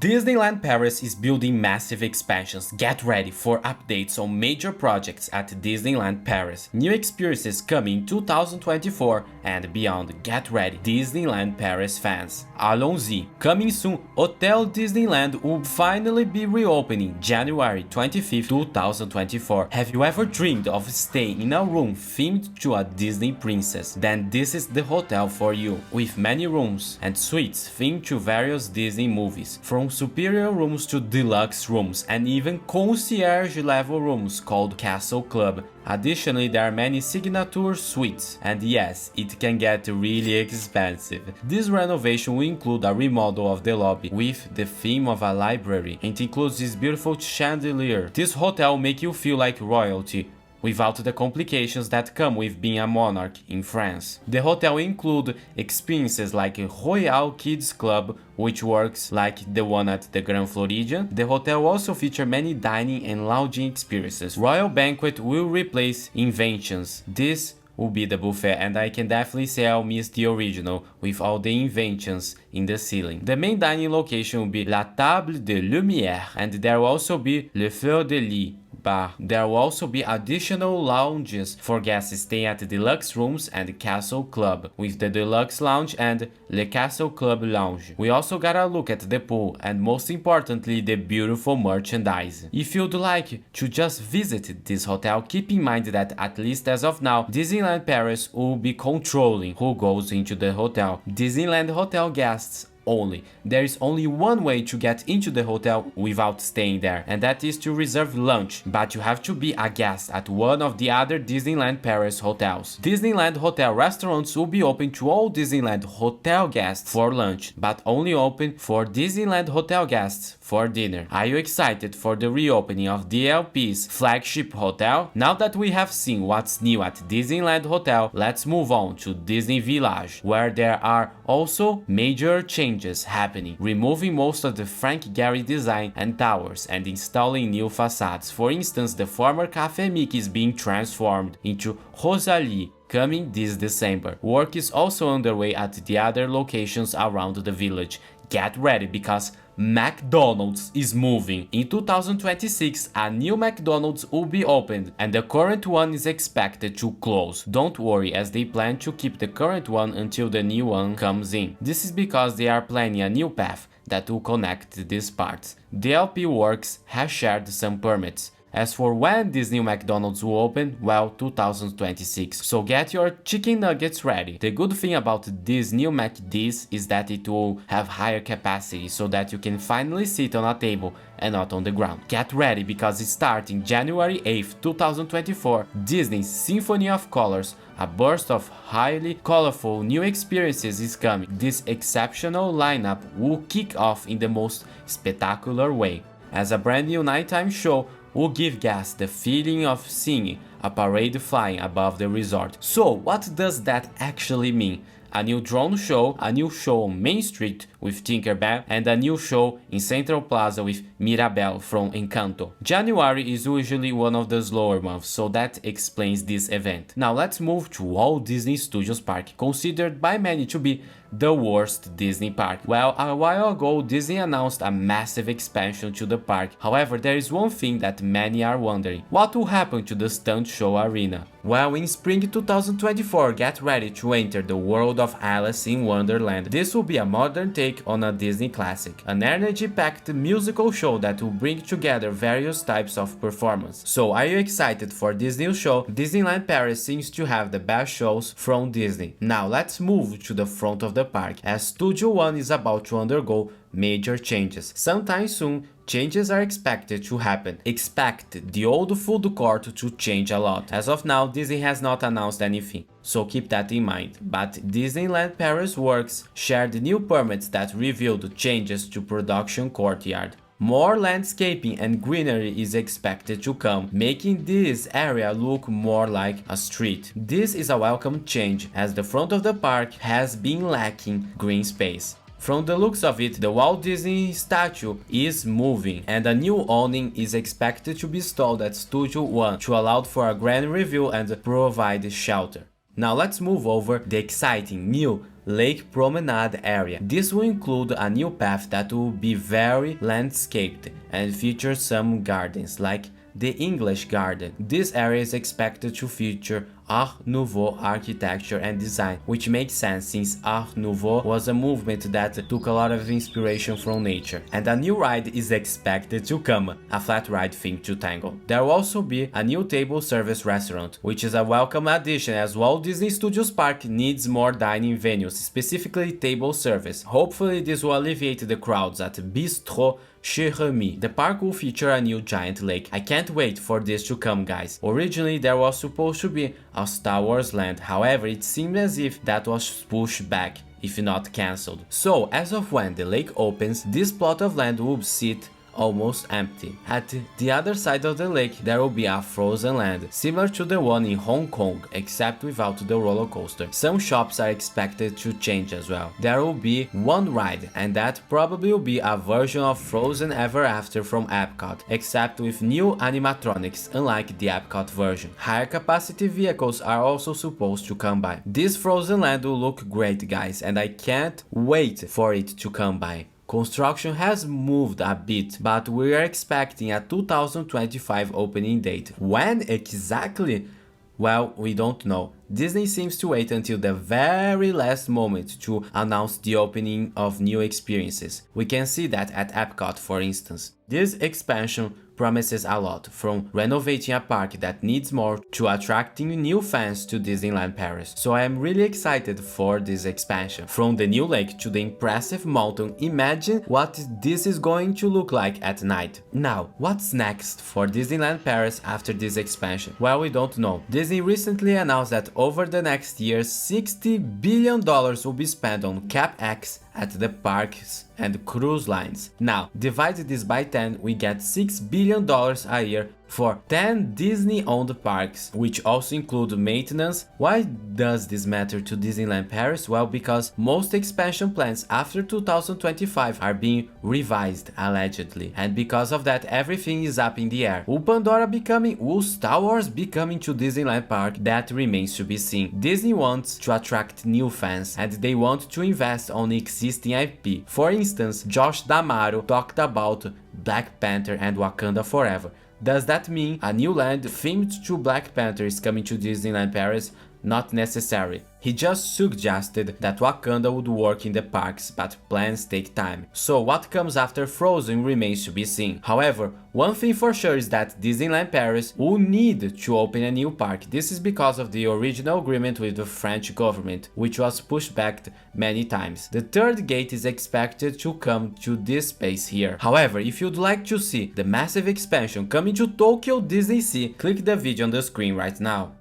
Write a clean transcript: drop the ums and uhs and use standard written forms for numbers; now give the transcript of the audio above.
Disneyland Paris is building massive expansions. Get ready for updates on major projects at Disneyland Paris. New experiences coming in 2024 and beyond. Get ready, Disneyland Paris fans. Allons-y. Coming soon, Hotel Disneyland will finally be reopening January 25th, 2024. Have you ever dreamed of staying in a room themed to a Disney princess? Then this is the hotel for you, with many rooms and suites themed to various Disney movies, from superior rooms to deluxe rooms and even concierge level rooms called Castle Club. Additionally, there are many signature suites, and yes, it can get really expensive. This renovation will include a remodel of the lobby with the theme of a library, and includes this beautiful chandelier. This hotel will make you feel like royalty, without the complications that come with being a monarch in France. The hotel will include experiences like a Royal Kids Club, which works like the one at the Grand Floridian. The hotel will also feature many dining and lounging experiences. Royal Banquet will replace Inventions. This will be the buffet, and I can definitely say I'll miss the original with all the inventions in the ceiling. The main dining location will be La Table de Lumière, and there will also be Le Feu de Lis bar. There will also be additional lounges for guests staying at the deluxe rooms and Castle Club, with the deluxe lounge and Le Castle Club lounge. We also got a look at the pool and most importantly the beautiful merchandise. If you'd like to just visit this hotel, keep in mind that at least as of now, Disneyland Paris will be controlling who goes into the hotel. Disneyland Hotel guests only. There is only one way to get into the hotel without staying there, and that is to reserve lunch, but you have to be a guest at one of the other Disneyland Paris hotels. Disneyland Hotel restaurants will be open to all Disneyland Hotel guests for lunch, but only open for Disneyland Hotel guests for dinner. Are you excited for the reopening of DLP's flagship hotel? Now that we have seen what's new at Disneyland Hotel, let's move on to Disney Village, where there are also major changes happening, removing most of the Frank Gehry design and towers and installing new facades. For instance, the former Café Mickey is being transformed into Rosalie, coming this December. Work is also underway at the other locations around the village. Get ready because McDonald's is moving. In 2026, a new McDonald's will be opened and the current one is expected to close. Don't worry, as they plan to keep the current one until the new one comes in. This is because they are planning a new path that will connect these parts. DLP Works has shared some permits. As for when this new McDonald's will open, well, 2026. So get your chicken nuggets ready. The good thing about this new McD's is that it will have higher capacity so that you can finally sit on a table and not on the ground. Get ready because starting January 8th, 2024, Disney's Symphony of Colors, a burst of highly colorful new experiences is coming. This exceptional lineup will kick off in the most spectacular way, as a brand new nighttime show will give guests the feeling of seeing a parade flying above the resort. So what does that actually mean? A new drone show, a new show on Main Street with Tinkerbell, and a new show in Central Plaza with Mirabel from Encanto. January is usually one of the slower months, so that explains this event. Now let's move to Walt Disney Studios Park, considered by many to be the worst Disney park. Well, a while ago Disney announced a massive expansion to the park. However, there is one thing that many are wondering: what will happen to the stunt show arena? Well, in spring 2024, get ready to enter the world of Alice in Wonderland. This will be a modern take on a Disney classic, an energy-packed musical show that will bring together various types of performance. So are you excited for this new show? Disneyland Paris seems to have the best shows from Disney. Now let's move to the front of the park, as Studio One is about to undergo major changes. Sometime soon, changes are expected to happen. Expect the old food court to change a lot. As of now, Disney has not announced anything, so keep that in mind. But Disneyland Paris Works shared new permits that revealed changes to production courtyard. More landscaping and greenery is expected to come, making this area look more like a street. This is a welcome change, as the front of the park has been lacking green space. From the looks of it, the Walt Disney statue is moving, and a new awning is expected to be installed at Studio One to allow for a grand reveal and provide shelter. Now let's move over the exciting new Lake Promenade area. This will include a new path that will be very landscaped and feature some gardens like the English Garden. This area is expected to feature Art Nouveau architecture and design, which makes sense since Art Nouveau was a movement that took a lot of inspiration from nature. And a new ride is expected to come, a flat ride themed to Tangle. There will also be a new table service restaurant, which is a welcome addition as Walt Disney Studios Park needs more dining venues, specifically table service. Hopefully this will alleviate the crowds at Bistro Chez Remy. The park will feature a new giant lake. I can't wait for this to come, guys. Originally there was supposed to be a Star Wars land, however it seemed as if that was pushed back, if not cancelled. So as of when the lake opens, this plot of land will sit almost empty. At the other side of the lake there will be a frozen land, similar to the one in Hong Kong, except without the roller coaster. Some shops are expected to change as well. There will be one ride, and that probably will be a version of Frozen Ever After from Epcot, except with new animatronics, unlike the Epcot version. Higher capacity vehicles are also supposed to come by. This frozen land will look great, guys, and I can't wait for it to come by. Construction has moved a bit, but we are expecting a 2025 opening date. When exactly? Well, we don't know. Disney seems to wait until the very last moment to announce the opening of new experiences. We can see that at Epcot, for instance. This expansion promises a lot, from renovating a park that needs more to attracting new fans to Disneyland Paris. So I am really excited for this expansion. From the new lake to the impressive mountain, imagine what this is going to look like at night. Now, what's next for Disneyland Paris after this expansion? Well, we don't know. Disney recently announced that over the next year, $60 billion will be spent on CapEx at the parks and cruise lines. Now, divide this by 10, we get $6 billion a year for 10 Disney-owned parks, which also include maintenance. Why does this matter to Disneyland Paris? Well, because most expansion plans after 2025 are being revised, allegedly, and because of that everything is up in the air. Will Star Wars be coming to Disneyland Park? That remains to be seen. Disney wants to attract new fans, and they want to invest on existing IP. For instance, Josh D'Amaro talked about Black Panther and Wakanda Forever. Does that mean a new land themed to Black Panther is coming to Disneyland Paris? Not necessary. He just suggested that Wakanda would work in the parks, but plans take time. So what comes after Frozen remains to be seen. However, one thing for sure is that Disneyland Paris will need to open a new park. This is because of the original agreement with the French government, which was pushed back many times. The third gate is expected to come to this space here. However, if you'd like to see the massive expansion coming to Tokyo Disney Sea, click the video on the screen right now.